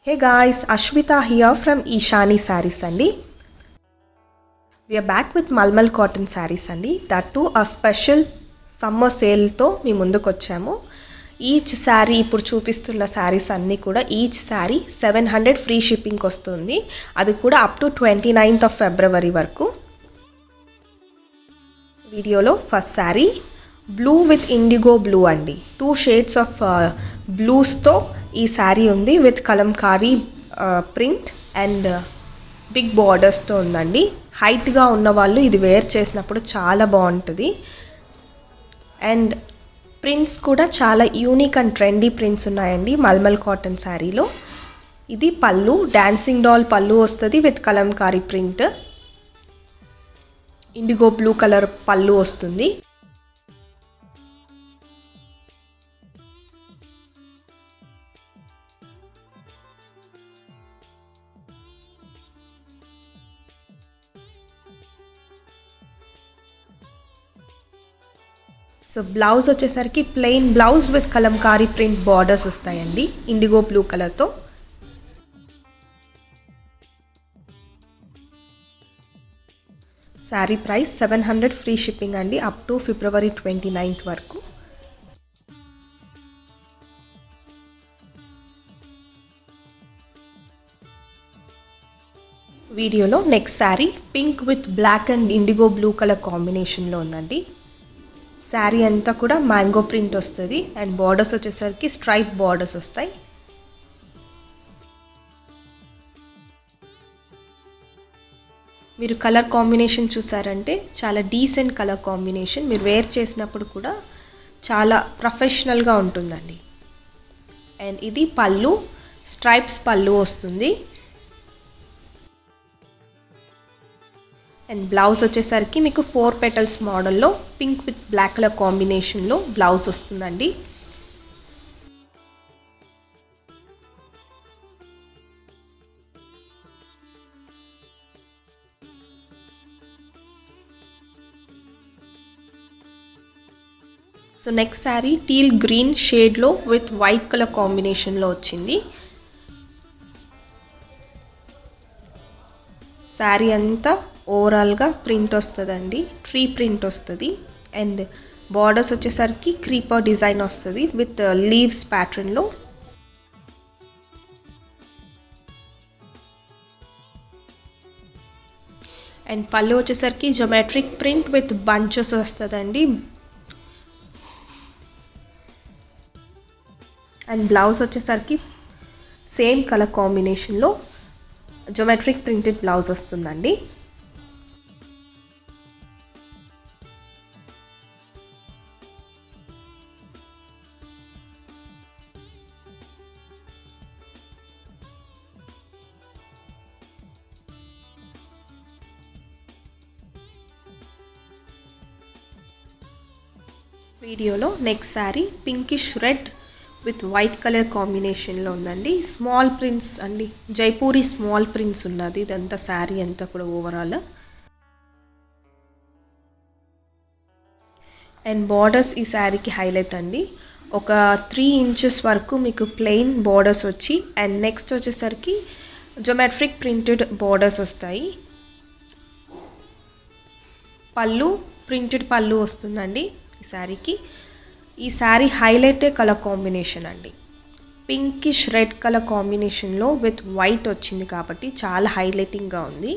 Hey guys, Ashwita here from Ishani Sarees andi. We are back with Malmal cotton sarees andi. That too a special summer sale తో మీ ముందుకు వచ్చాము. Each sari ఇప్పుడు చూపిస్తున్న శారీస్ అన్నీ కూడా each sari 700 free షిప్పింగ్కి వస్తుంది. అది కూడా up to 29th of February వరకు. వీడియోలో first sari blue with indigo blue అండి. 2 shades ఆఫ్ బ్లూస్తో ఈ శారీ ఉంది with Kalamkari print and big బార్డర్స్తో ఉందండి. హైట్గా ఉన్న వాళ్ళు ఇది వేర్ చేసినప్పుడు చాలా బాగుంటుంది. అండ్ ప్రింట్స్ కూడా చాలా యూనిక్ అండ్ ట్రెండీ ప్రింట్స్ ఉన్నాయండి మల్మల్ కాటన్ శారీలో. ఇది పళ్ళు, డాన్సింగ్ డాల్ పళ్ళు వస్తుంది with Kalamkari print. Indigo blue colour పళ్ళు వస్తుంది. సో బ్లౌజ్ వచ్చేసరికి plain blouse with Kalamkari print borders వస్తాయండి ఇండిగో బ్లూ కలర్తో. శారీ ప్రైస్ 700 ఫ్రీ షిప్పింగ్ అండి అప్ టు February 29th వరకు. వీడియోలో next sari pink with black and indigo blue colour కాంబినేషన్లో ఉందండి. శారీ అంతా కూడా మ్యాంగో ప్రింట్ వస్తుంది అండ్ బార్డర్స్ వచ్చేసరికి స్ట్రైప్ బార్డర్స్ వస్తాయి. మీరు కలర్ కాంబినేషన్ చూసారంటే చాలా డీసెంట్ కలర్ కాంబినేషన్. మీరు వేర్ చేసినప్పుడు కూడా చాలా ప్రొఫెషనల్గా ఉంటుందండి. అండ్ ఇది పళ్ళు, స్ట్రైప్స్ పళ్ళు వస్తుంది. అండ్ బ్లౌజ్ వచ్చేసరికి మీకు 4 petals మోడల్లో పింక్ విత్ బ్లాక్ కలర్ కాంబినేషన్లో బ్లౌజ్ వస్తుందండి. So next sari teal green షేడ్లో విత్ వైట్ కలర్ కాంబినేషన్లో వచ్చింది. శారీ అంతా ఓవరాల్గా ప్రింట్ వస్తుందండి, ట్రీ ప్రింట్ వస్తుంది. అండ్ బార్డర్స్ వచ్చేసరికి క్రీపర్ డిజైన్ వస్తుంది విత్ లీవ్స్ ప్యాటర్న్లో. అండ్ పళ్ళు వచ్చేసరికి జియోమెట్రిక్ ప్రింట్ విత్ బంచెస్ వస్తుందండి. అండ్ బ్లౌజ్ వచ్చేసరికి సేమ్ కలర్ కాంబినేషన్లో జియోమెట్రిక్ ప్రింటెడ్ బ్లౌజ్ వస్తుందండి. వీడియోలో next sari pinkish red with white colour కాంబినేషన్లో ఉందండి. స్మాల్ ప్రింట్స్ అండి, జైపూరి స్మాల్ ప్రింట్స్ ఉన్నది ఇదంతా శారీ అంతా కూడా ఓవరాల్. అండ్ బార్డర్స్ ఈ శారీకి హైలైట్ అండి. ఒక 3 inches వరకు మీకు ప్లెయిన్ బార్డర్స్ వచ్చి అండ్ నెక్స్ట్ వచ్చేసరికి జియోమెట్రిక్ ప్రింటెడ్ బార్డర్స్ వస్తాయి. పళ్ళు ప్రింటెడ్ పళ్ళు వస్తుందండి ఈ శారీకి. ఈ శారీ హైలైటే కలర్ కాంబినేషన్ అండి. పింకిష్ రెడ్ కలర్ కాంబినేషన్లో విత్ వైట్ వచ్చింది కాబట్టి చాలా హైలైటింగ్గా ఉంది.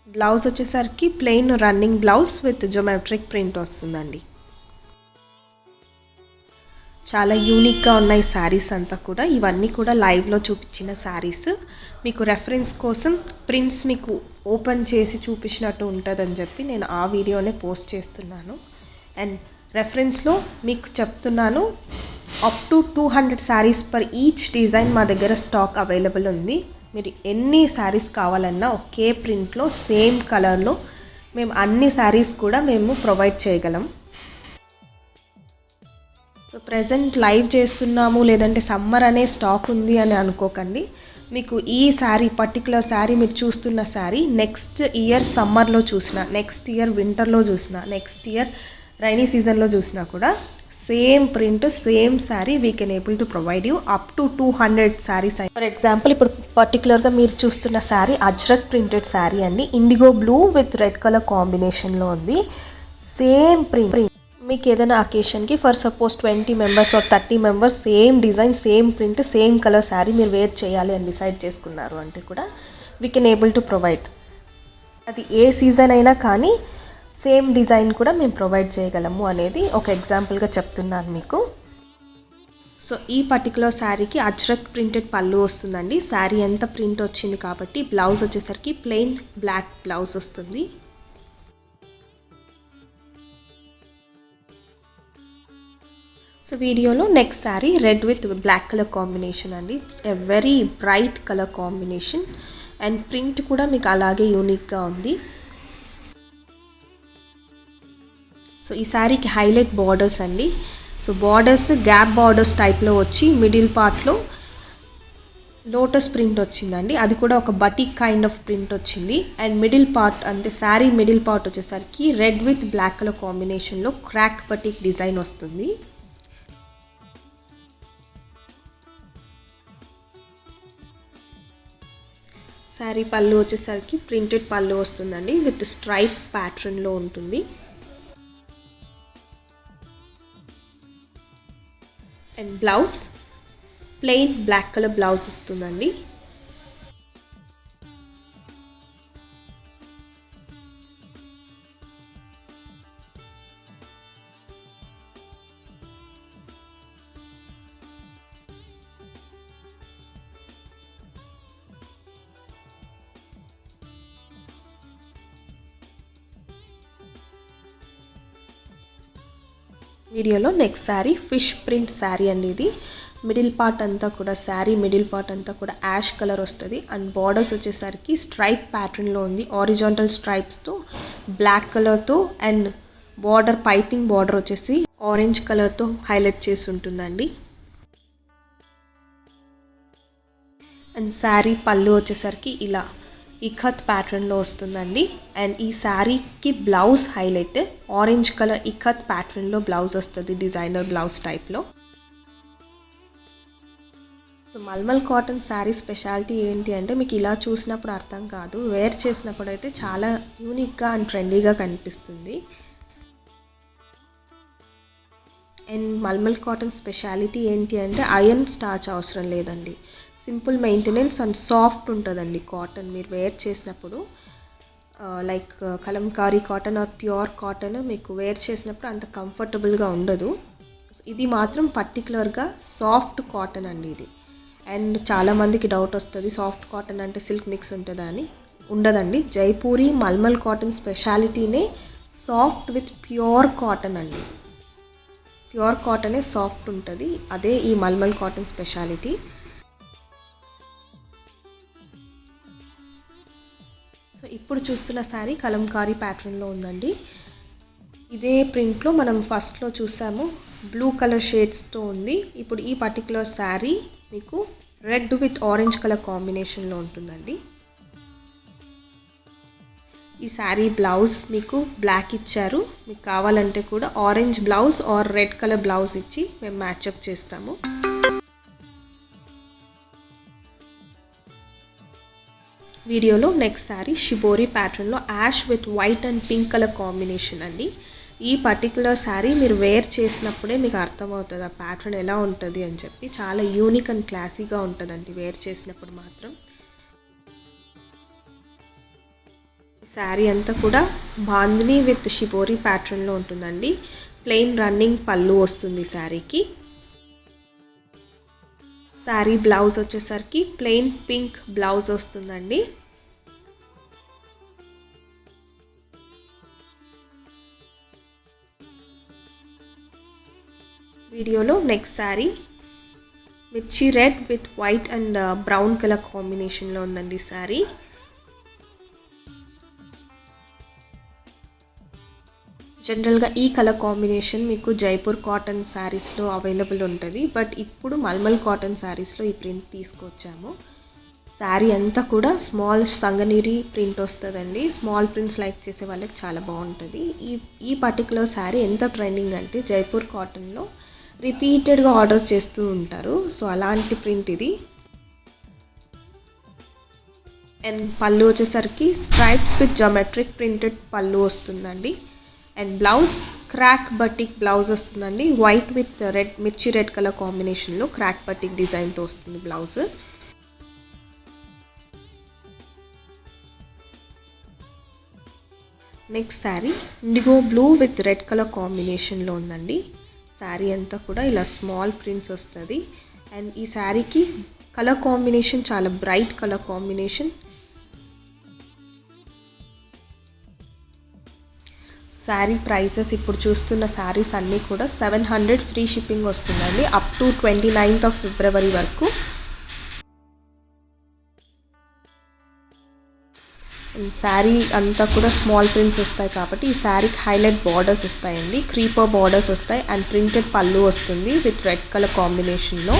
బ్లౌజ్ వచ్చేసరికి plain running blouse with geometric print వస్తుందండి. చాలా యూనిక్గా ఉన్నాయి శారీస్ అంతా కూడా. ఇవన్నీ కూడా లైవ్లో చూపించిన శారీస్. మీకు రెఫరెన్స్ కోసం ప్రింట్స్ మీకు ఓపెన్ చేసి చూపించినట్టు ఉంటుందని చెప్పి నేను ఆ వీడియోనే పోస్ట్ చేస్తున్నాను. అండ్ రెఫరెన్స్లో మీకు చెప్తున్నాను up to 200 saris per each design మా దగ్గర స్టాక్ అవైలబుల్ ఉంది. మీరు ఎన్ని శారీస్ కావాలన్నా ఒకే ప్రింట్లో సేమ్ కలర్లో మేము అన్ని శారీస్ కూడా మేము ప్రొవైడ్ చేయగలం. సో ప్రెజెంట్ లైవ్ చేస్తున్నాము లేదంటే సమ్మర్ అనే స్టాక్ ఉంది అని అనుకోకండి. మీకు ఈ శారీ పర్టికులర్ శారీ మీరు చూస్తున్న శారీ నెక్స్ట్ ఇయర్ సమ్మర్లో చూసినా, నెక్స్ట్ ఇయర్ వింటర్లో చూసినా, నెక్స్ట్ ఇయర్ రైనీ సీజన్లో చూసినా కూడా same print same sari we can able to provide you up to 200 saris. For example ఇప్పుడు పర్టికులర్గా మీరు చూస్తున్న శారీ అజ్రక్ ప్రింటెడ్ శారీ అండి. Indigo blue with red colour కాంబినేషన్లో ఉంది. సేమ్ ప్రింట్ మీకు ఏదైనా అకేషన్కి for suppose 20 members or 30 members same design same print same colour sari మీరు వేర్ చేయాలి అని డిసైడ్ చేసుకున్నారు అంటే కూడా we can able to provide. అది ఏ సీజన్ అయినా కానీ సేమ్ డిజైన్ కూడా మేము ప్రొవైడ్ చేయగలము అనేది ఒక ఎగ్జాంపుల్గా చెప్తున్నాను మీకు. సో ఈ పర్టికులర్ శారీకి అజ్రక్ ప్రింటెడ్ పళ్ళు వస్తుందండి. శారీ ఎంత ప్రింట్ వచ్చింది కాబట్టి బ్లౌజ్ వచ్చేసరికి ప్లెయిన్ బ్లాక్ బ్లౌజ్ వస్తుంది. సో వీడియోలో next sari red with black colour combination అండి. A very bright colour combination and print కూడా మీకు అలాగే యూనిక్గా ఉంది. సో ఈ శారీకి హైలైట్ బార్డర్స్ అండి. సో బార్డర్స్ గ్యాప్ బార్డర్స్ టైప్లో వచ్చి మిడిల్ పార్ట్లో లోటస్ ప్రింట్ వచ్చిందండి. అది కూడా ఒక బటిక్ కైండ్ ఆఫ్ ప్రింట్ వచ్చింది. అండ్ మిడిల్ పార్ట్ అంటే శారీ మిడిల్ పార్ట్ వచ్చేసరికి రెడ్ విత్ బ్లాక్ కలర్ కాంబినేషన్లో క్రాక్ బటిక్ డిజైన్ వస్తుంది. శారీ పళ్ళు వచ్చేసరికి ప్రింటెడ్ పళ్ళు వస్తుందండి విత్ స్ట్రైప్ ప్యాటర్న్లో ఉంటుంది. And blouse plain black colour blouse వస్తుందండి. వీడియోలో next sari fish print sari అండి. ఇది మిడిల్ పార్ట్ అంతా కూడా శారీ మిడిల్ పార్ట్ అంతా కూడా యాష్ కలర్ వస్తుంది. అండ్ బార్డర్స్ వచ్చేసరికి స్ట్రైప్ ప్యాటర్న్లో ఉంది. ఆరిజాంటల్ స్ట్రైప్స్తో బ్లాక్ కలర్తో అండ్ బార్డర్ పైపింగ్ బార్డర్ వచ్చేసి ఆరెంజ్ కలర్తో హైలైట్ చేసి ఉంటుందండి. అండ్ శారీ పళ్ళు వచ్చేసరికి ఇలా ఇఖత్ ప్యాటర్న్లో వస్తుందండి. అండ్ ఈ శారీకి blouse highlight orange colour ikat ప్యాటర్న్లో బ్లౌజ్ వస్తుంది డిజైనర్ బ్లౌజ్ టైప్లో. So mulmul cotton sari speciality ఏంటి అంటే మీకు ఇలా చూసినప్పుడు అర్థం కాదు, వేర్ చేసినప్పుడు అయితే చాలా యూనిక్గా అండ్ ట్రెండీగా కనిపిస్తుంది. అండ్ మల్మల్ కాటన్ స్పెషాలిటీ ఏంటి అంటే ఐరన్ స్టార్చ్ అవసరం లేదండి. సింపుల్ మెయింటెనెన్స్ అండ్ సాఫ్ట్ ఉంటుందండి కాటన్ మీరు వేర్ చేసినప్పుడు. Like Kalamkari cotton or pure cotton మీకు వేర్ చేసినప్పుడు అంత కంఫర్టబుల్గా ఉండదు. ఇది మాత్రం పర్టికులర్గా సాఫ్ట్ కాటన్ అండి ఇది. అండ్ చాలామందికి డౌట్ వస్తుంది సాఫ్ట్ కాటన్ అంటే సిల్క్ మిక్స్ ఉంటుందా అని. ఉండదండి. జైపూరి మల్మల్ కాటన్ స్పెషాలిటీనే సాఫ్ట్ విత్ ప్యూర్ కాటన్ అండి. ప్యూర్ కాటనే సాఫ్ట్ ఉంటుంది, అదే ఈ మల్మల్ కాటన్ స్పెషాలిటీ. సో ఇప్పుడు చూస్తున్న శారీ కలంకారీ ప్యాటర్న్లో ఉందండి. ఇదే ప్రింట్లో మనం ఫస్ట్లో చూసాము బ్లూ కలర్ షేడ్స్తో ఉంది. ఇప్పుడు ఈ పర్టికులర్ శారీ మీకు రెడ్ విత్ ఆరెంజ్ కలర్ కాంబినేషన్లో ఉంటుందండి. ఈ శారీ బ్లౌజ్ మీకు బ్లాక్ ఇచ్చారు, మీకు కావాలంటే కూడా orange blouse or red colour blouse ఇచ్చి మేము మ్యాచప్ చేస్తాము. వీడియోలో నెక్స్ట్ శారీ షిబోరి ప్యాటర్న్లో ash with white and pink colour combination అండి. ఈ పర్టికులర్ శారీ మీరు వేర్ చేసినప్పుడే మీకు అర్థమవుతుంది ఆ ప్యాటర్న్ ఎలా ఉంటుంది అని చెప్పి. చాలా యూనిక్ అండ్ క్లాసీగా ఉంటుందండి వేర్ చేసినప్పుడు మాత్రం. శారీ అంతా కూడా బాందిని విత్ షిబోరి ప్యాటర్న్లో ఉంటుందండి. ప్లెయిన్ రన్నింగ్ పళ్ళు వస్తుంది శారీకి. శారీ బ్లౌజ్ వచ్చేసరికి ప్లెయిన్ పింక్ బ్లౌజ్ వస్తుందండి. వీడియోలో నెక్స్ట్ శారీ మిర్చి red with white and brown colour కాంబినేషన్లో ఉందండి శారీ. జనరల్గా ఈ కలర్ కాంబినేషన్ మీకు జైపూర్ కాటన్ శారీస్లో అవైలబుల్ ఉంటుంది, బట్ ఇప్పుడు మల్మల్ కాటన్ శారీస్లో ఈ ప్రింట్ తీసుకొచ్చాము. శారీ అంతా కూడా స్మాల్ సంగనీరి ప్రింట్ వస్తుందండి. స్మాల్ ప్రింట్స్ లైక్ చేసే వాళ్ళకి చాలా బాగుంటుంది. ఈ పర్టికులర్ శారీ ఎంత ట్రెండింగ్ అంటే జైపూర్ కాటన్లో రిపీటెడ్గా ఆర్డర్ చేస్తూ ఉంటారు. సో అలాంటి ప్రింట్ ఇది. అండ్ పళ్ళు వచ్చేసరికి స్ట్రైప్స్ విత్ జామెట్రిక్ ప్రింటెడ్ పళ్ళు వస్తుందండి. And blouse crack batik blouse వస్తుందండి. వైట్ విత్ రెడ్ మిర్చి రెడ్ కలర్ కాంబినేషన్లో క్రాక్ బటిక్ డిజైన్తో వస్తుంది blouse. Next sari IndiGo blue with red colour కాంబినేషన్లో ఉందండి. శారీ అంతా కూడా ఇలా స్మాల్ ప్రింట్స్ వస్తుంది. అండ్ ఈ శారీకి కలర్ కాంబినేషన్ చాలా bright colour combination. Sari prices ఇప్పుడు చూస్తున్న శారీస్ అన్నీ కూడా 700 ఫ్రీ షిప్పింగ్ వస్తుందండి అప్ టు 29th ఫిబ్రవరి వరకు. శారీ అంతా కూడా స్మాల్ ప్రింట్స్ వస్తాయి కాబట్టి ఈ శారీకి హైలైట్ బార్డర్స్ వస్తాయండి. క్రీపర్ బార్డర్స్ వస్తాయి అండ్ ప్రింటెడ్ పళ్ళు వస్తుంది విత్ రెడ్ కలర్ కాంబినేషన్లో.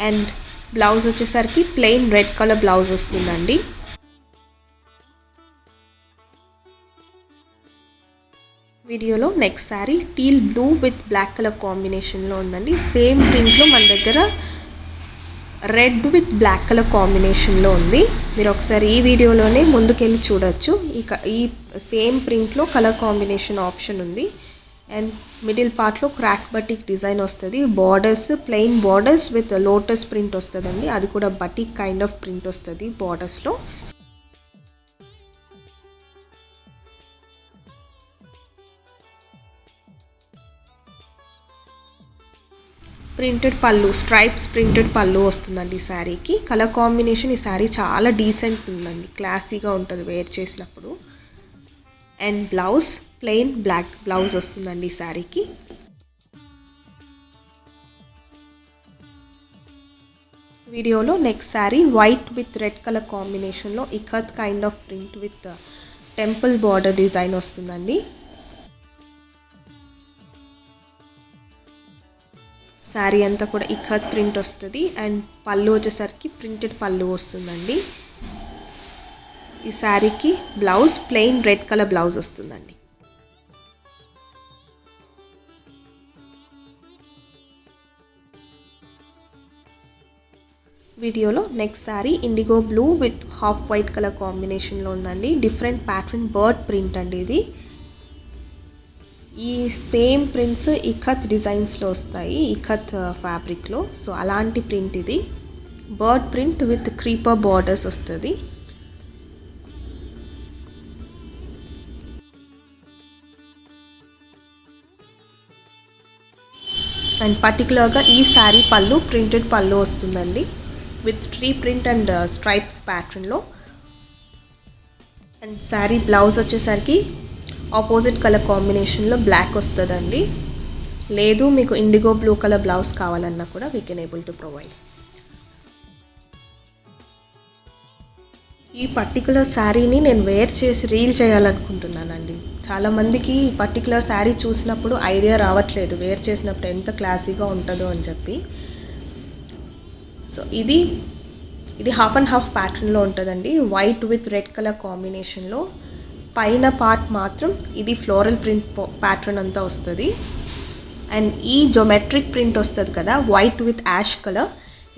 అండ్ బ్లౌజ్ వచ్చేసరికి ప్లెయిన్ రెడ్ కలర్ బ్లౌజ్ వస్తుందండి. వీడియోలో next sari teal blue with black colour కాంబినేషన్లో ఉందండి. సేమ్ ప్రింట్లో మన దగ్గర రెడ్ విత్ బ్లాక్ కలర్ కాంబినేషన్లో ఉంది. మీరు ఒకసారి ఈ వీడియోలోనే ముందుకెళ్ళి చూడొచ్చు. ఈ సేమ్ ప్రింట్లో కలర్ కాంబినేషన్ ఆప్షన్ ఉంది. అండ్ మిడిల్ పార్ట్లో క్రాక్ బటిక్ డిజైన్ వస్తుంది. Borders plain borders with lotus print వస్తుందండి. అది కూడా బటిక్ కైండ్ ఆఫ్ ప్రింట్ వస్తుంది బార్డర్స్లో. ప్రింటెడ్ పళ్ళు స్ట్రైప్స్ ప్రింటెడ్ పళ్ళు వస్తుందండి ఈ శారీకి. కలర్ కాంబినేషన్ ఈ శారీ చాలా డీసెంట్ ఉందండి, క్లాసీగా ఉంటుంది వేర్ చేసినప్పుడు. And blouse plain black blouse వస్తుందండి ఈ శారీకి. వీడియోలో next sari white with red colour కాంబినేషన్లో ikat kind of print with temple border design వస్తుందండి. శారీ అంతా కూడా ఇకత్ ప్రింట్ వస్తుంది. అండ్ పళ్ళు వచ్చేసరికి ప్రింటెడ్ పళ్ళు వస్తుందండి. ఈ శారీకి blouse plain red colour blouse వస్తుందండి. వీడియోలో next sari IndiGo blue with half white colour కాంబినేషన్లో ఉందండి. డిఫరెంట్ ప్యాటర్న్ బర్డ్ ప్రింట్ అండి ఇది. ఈ సేమ్ ప్రింట్స్ ఇకత్ డిజైన్స్లో వస్తాయి, ఇకత్ ఫ్యాబ్రిక్లో. సో అలాంటి ప్రింట్ ఇది. Bird print with creeper borders వస్తుంది. అండ్ పర్టికులర్గా ఈ శారీ పళ్ళు ప్రింటెడ్ పళ్ళు వస్తుందండి with tree print and stripes ప్యాటర్న్లో. అండ్ శారీ బ్లౌజ్ వచ్చేసరికి ఆపోజిట్ కలర్ కాంబినేషన్లో బ్లాక్ వస్తుందండి. లేదు మీకు ఇండిగో బ్లూ కలర్ బ్లౌజ్ కావాలన్నా కూడా we can able to provide. ఈ పర్టికులర్ శారీని నేను వేర్ చేసి రీల్ చేయాలనుకుంటున్నానండి. చాలామందికి ఈ పర్టికులర్ శారీ చూసినప్పుడు ఐడియా రావట్లేదు వేర్ చేసినప్పుడు ఎంత క్లాసీగా ఉంటుందో అని చెప్పి. సో ఇది హాఫ్ అండ్ హాఫ్ ప్యాటర్న్లో ఉంటుందండి. వైట్ విత్ రెడ్ కలర్ కాంబినేషన్లో. పైన పార్ట్ మాత్రం ఇది ఫ్లోరల్ ప్రింట్ ప్యాటర్న్ అంతా వస్తుంది. అండ్ ఈ జోమెట్రిక్ ప్రింట్ వస్తుంది కదా వైట్ విత్ యాష్ కలర్,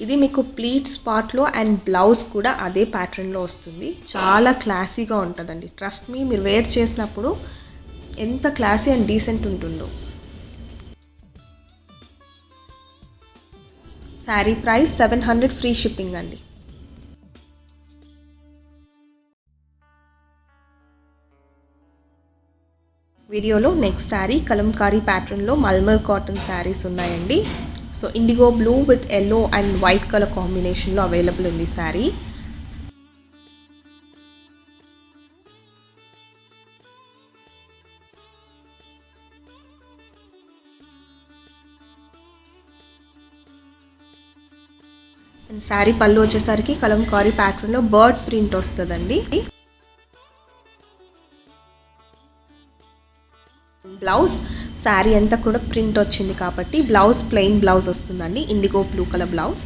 ఇది మీకు ప్లీట్స్ పార్ట్లో అండ్ బ్లౌజ్ కూడా అదే ప్యాటర్న్లో వస్తుంది. చాలా క్లాసీగా ఉంటుందండి. ట్రస్ట్ మీ, మీరు వేర్ చేసినప్పుడు ఎంత క్లాసీ అండ్ డీసెంట్ ఉంటుందో. శారీ ప్రైస్ 700 ఫ్రీ షిప్పింగ్ అండి. వీడియోలో నెక్స్ట్ శారీ కలంకారీ ప్యాటర్న్లో మల్మల్ కాటన్ శారీస్ ఉన్నాయండి. So IndiGo blue with yellow and white colour కాంబినేషన్లో అవైలబుల్ ఉంది శారీ. అండ్ శారీ పళ్ళు వచ్చేసరికి కలంకారీ ప్యాటర్న్లో బర్డ్ ప్రింట్ వస్తుందండి. బ్లౌజ్ శారీ అంతా కూడా ప్రింట్ వచ్చింది కాబట్టి బ్లౌజ్ ప్లెయిన్ బ్లౌజ్ వస్తుందండి, ఇండిగో బ్లూ కలర్ బ్లౌజ్.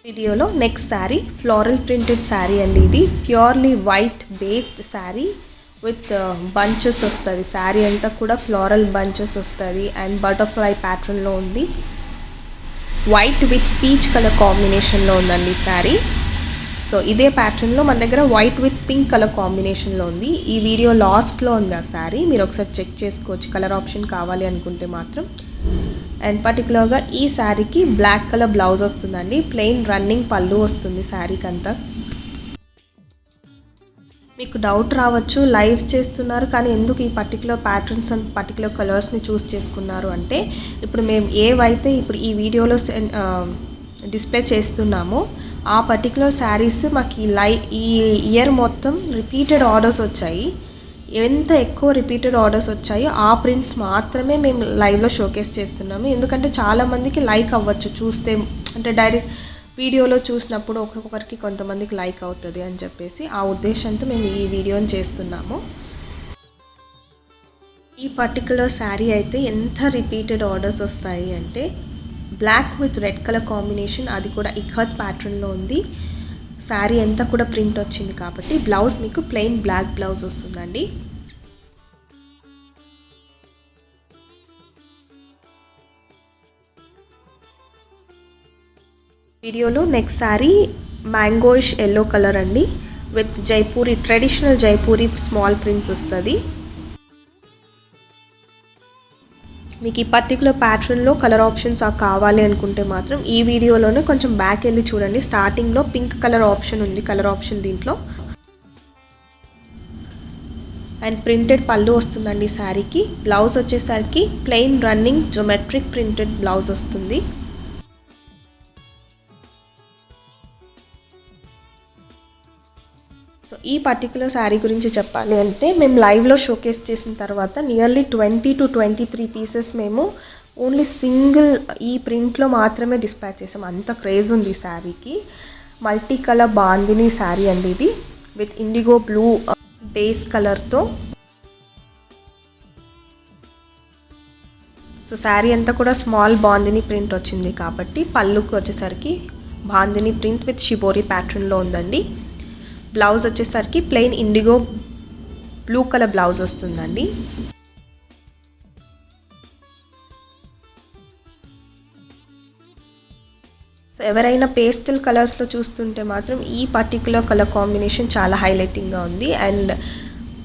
వీడియోలో next sari floral printed sari అండి. ఇది purely white based sari with bunches వస్తుంది. శారీ అంతా కూడా ఫ్లోరల్ బంచెస్ వస్తుంది అండ్ బటర్ఫ్లై ప్యాటర్న్లో ఉంది. వైట్ విత్ పీచ్ కలర్ కాంబినేషన్లో ఉందండి శారీ. సో ఇదే ప్యాటర్న్లో మన దగ్గర వైట్ విత్ పింక్ కలర్ కాంబినేషన్లో ఉంది. ఈ వీడియో లాస్ట్లో ఉంది ఆ శారీ, మీరు ఒకసారి చెక్ చేసుకోవచ్చు కలర్ ఆప్షన్ కావాలి అనుకుంటే మాత్రం. అండ్ పర్టికులర్గా ఈ శారీకి బ్లాక్ కలర్ బ్లౌజ్ వస్తుందండి, ప్లెయిన్ రన్నింగ్ పళ్ళు వస్తుంది శారీకి అంతా. మీకు డౌట్ రావచ్చు, లైవ్స్ చేస్తున్నారు కానీ ఎందుకు ఈ పర్టికులర్ ప్యాటర్న్స్ అండ్ పర్టికులర్ కలర్స్ని చూస్ చేసుకున్నారు అంటే, ఇప్పుడు మేము ఏవైతే ఇప్పుడు ఈ వీడియోలో డిస్ప్లే చేస్తున్నామో ఆ పర్టికులర్ శారీస్ మాకు ఈ ఇయర్ మొత్తం రిపీటెడ్ ఆర్డర్స్ వచ్చాయి. ఎంత ఎక్కువ రిపీటెడ్ ఆర్డర్స్ వచ్చాయో ఆ ప్రింట్స్ మాత్రమే మేము లైవ్లో షోకేస్ చేస్తున్నాము. ఎందుకంటే చాలామందికి లైక్ అవ్వచ్చు చూస్తే, అంటే డైరెక్ట్ వీడియోలో చూసినప్పుడు ఒక్కొక్కరికి కొంతమందికి లైక్ అవుతుంది అని చెప్పేసి ఆ ఉద్దేశంతో మేము ఈ వీడియోని చేస్తున్నాము. ఈ పర్టికులర్ శారీ అయితే ఎంత రిపీటెడ్ ఆర్డర్స్ వస్తాయి అంటే, black with red colour combination, అది కూడా ఇఖత్ ప్యాటర్న్లో ఉంది. శారీ అంతా కూడా ప్రింట్ వచ్చింది కాబట్టి బ్లౌజ్ మీకు ప్లెయిన్ బ్లాక్ బ్లౌజ్ వస్తుందండి. వీడియోలో నెక్స్ట్ శారీ మ్యాంగోయిష్ ఎల్లో కలర్ అండి with Jaipuri traditional Jaipuri small prints వస్తుంది. మీకు ఈ పర్టికులర్ ప్యాటర్న్లో కలర్ ఆప్షన్స్ కావాలి అనుకుంటే మాత్రం ఈ వీడియోలోనే కొంచెం బ్యాక్ వెళ్ళి చూడండి. స్టార్టింగ్లో పింక్ కలర్ ఆప్షన్ ఉంది, కలర్ ఆప్షన్ దీంట్లో. అండ్ ప్రింటెడ్ పళ్ళు వస్తుందండి శారీకి. బ్లౌజ్ వచ్చేసరికి plain running geometric printed blouse వస్తుంది. సో ఈ పర్టికులర్ శారీ గురించి చెప్పాలి అంటే, మేము లైవ్లో షోకేస్ చేసిన తర్వాత నియర్లీ 20 to 23 పీసెస్ మేము ఓన్లీ సింగిల్ ఈ ప్రింట్లో మాత్రమే డిస్పాచ్ చేసాం. అంత క్రేజ్ ఉంది ఈ శారీకి. మల్టీ కలర్ బాందిని శారీ అండి ఇది విత్ ఇండిగో బ్లూ బేస్ కలర్తో. సో శారీ అంతా కూడా స్మాల్ బాందిని ప్రింట్ వచ్చింది కాబట్టి పళ్ళుకి వచ్చేసరికి బాందిని ప్రింట్ విత్ షిబోరి ప్యాటర్న్లో ఉందండి. బ్లౌజ్ వచ్చేసరికి plain IndiGo blue colour blouse వస్తుందండి. సో ఎవరైనా పేస్టల్ కలర్స్లో చూస్తుంటే మాత్రం ఈ పర్టికులర్ కలర్ కాంబినేషన్ చాలా హైలైటింగ్గా ఉంది. అండ్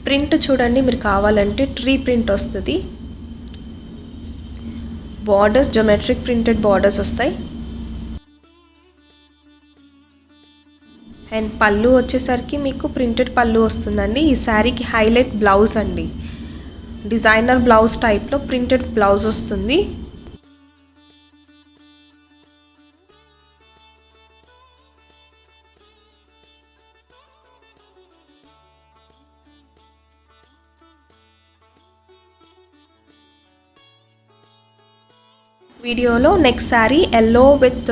ప్రింట్ చూడండి, మీరు కావాలంటే ట్రీ ప్రింట్ వస్తుంది. బార్డర్స్ జోమెట్రిక్ ప్రింటెడ్ బార్డర్స్ వస్తాయి. అండ్ పళ్ళు వచ్చేసరికి మీకు ప్రింటెడ్ పళ్ళు వస్తుందండి. ఈ శారీకి హైలైట్ బ్లౌజ్ అండి, డిజైనర్ బ్లౌజ్ టైప్లో ప్రింటెడ్ బ్లౌజ్ వస్తుంది. వీడియోలో next sari yellow with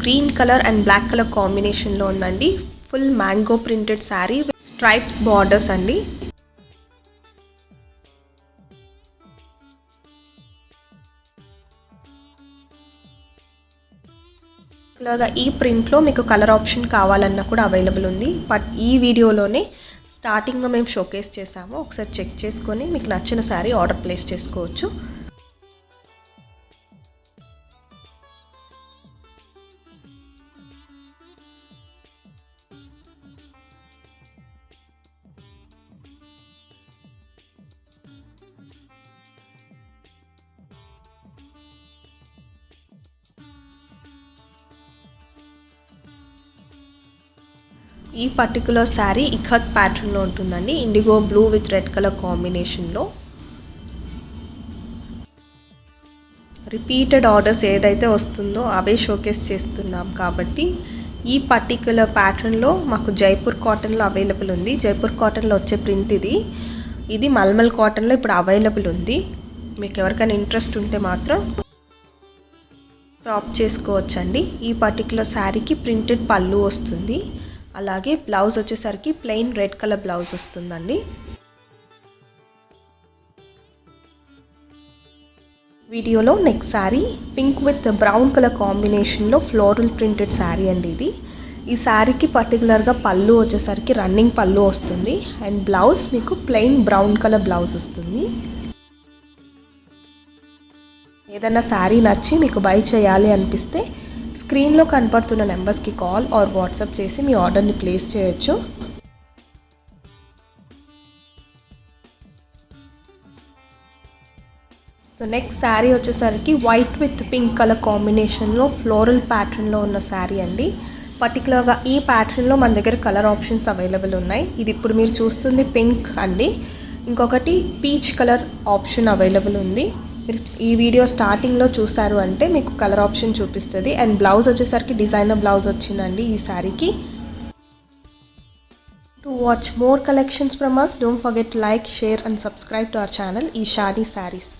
green colour and black colour కాంబినేషన్లో ఉందండి. Full mango printed sari with stripes borders అండి. ఇలాగా ఈ ప్రింట్లో మీకు కలర్ ఆప్షన్ కావాలన్నా కూడా అవైలబుల్ ఉంది. బట్ ఈ వీడియోలోనే స్టార్టింగ్లో మేము షోకేస్ చేసాము, ఒకసారి చెక్ చేసుకొని మీకు నచ్చిన శారీ ఆర్డర్ ప్లేస్ చేసుకోవచ్చు. ఈ పర్టికులర్ శారీ ఇఖత్ ప్యాటర్న్లో ఉంటుందండి, IndiGo blue with red colour కాంబినేషన్లో. రిపీటెడ్ ఆర్డర్స్ ఏదైతే వస్తుందో అవే షోకేస్ చేస్తున్నాం కాబట్టి ఈ పర్టికులర్ ప్యాటర్న్లో మాకు జైపూర్ కాటన్లో అవైలబుల్ ఉంది. జైపూర్ కాటన్లో వచ్చే ప్రింట్ ఇది మల్మల్ కాటన్లో ఇప్పుడు అవైలబుల్ ఉంది. మీకు ఎవరికైనా ఇంట్రెస్ట్ ఉంటే మాత్రం షాప్ చేసుకోవచ్చండి. ఈ పర్టికులర్ శారీకి ప్రింటెడ్ పళ్ళు వస్తుంది. అలాగే బ్లౌజ్ వచ్చేసరికి ప్లెయిన్ రెడ్ కలర్ బ్లౌజ్ వస్తుందండి. వీడియోలో next sari pink with brown colour కాంబినేషన్లో ఫ్లోరల్ ప్రింటెడ్ శారీ అండి ఇది. ఈ శారీకి పర్టికులర్గా పళ్ళు వచ్చేసరికి రన్నింగ్ పళ్ళు వస్తుంది అండ్ బ్లౌజ్ మీకు ప్లెయిన్ బ్రౌన్ కలర్ బ్లౌజ్ వస్తుంది. ఏదైనా శారీ నచ్చి మీకు బై చేయాలి అనిపిస్తే స్క్రీన్లో కనపడుతున్న నెంబర్స్కి కాల్ ఆర్ వాట్సాప్ చేసి మీ ఆర్డర్ని ప్లేస్ చేయొచ్చు. సో నెక్స్ట్ శారీ వచ్చేసరికి వైట్ విత్ పింక్ కలర్ కాంబినేషన్లో ఫ్లోరల్ ప్యాటర్న్లో ఉన్న శారీ అండి. పర్టికులర్గా ఈ ప్యాటర్న్లో మన దగ్గర కలర్ ఆప్షన్స్ అవైలబుల్ ఉన్నాయి. ఇది ఇప్పుడు మీరు చూస్తుంది పింక్ అండి, ఇంకొకటి పీచ్ కలర్ ఆప్షన్ అవైలబుల్ ఉంది. మీరు ఈ వీడియో స్టార్టింగ్లో చూసారు అంటే మీకు కలర్ ఆప్షన్ చూపిస్తుంది. అండ్ బ్లౌజ్ వచ్చేసరికి డిజైనర్ బ్లౌజ్ వచ్చిందండి ఈ శారీకి. To watch more collections from us, don't forget to like, share and subscribe to our channel Ishani Sarees.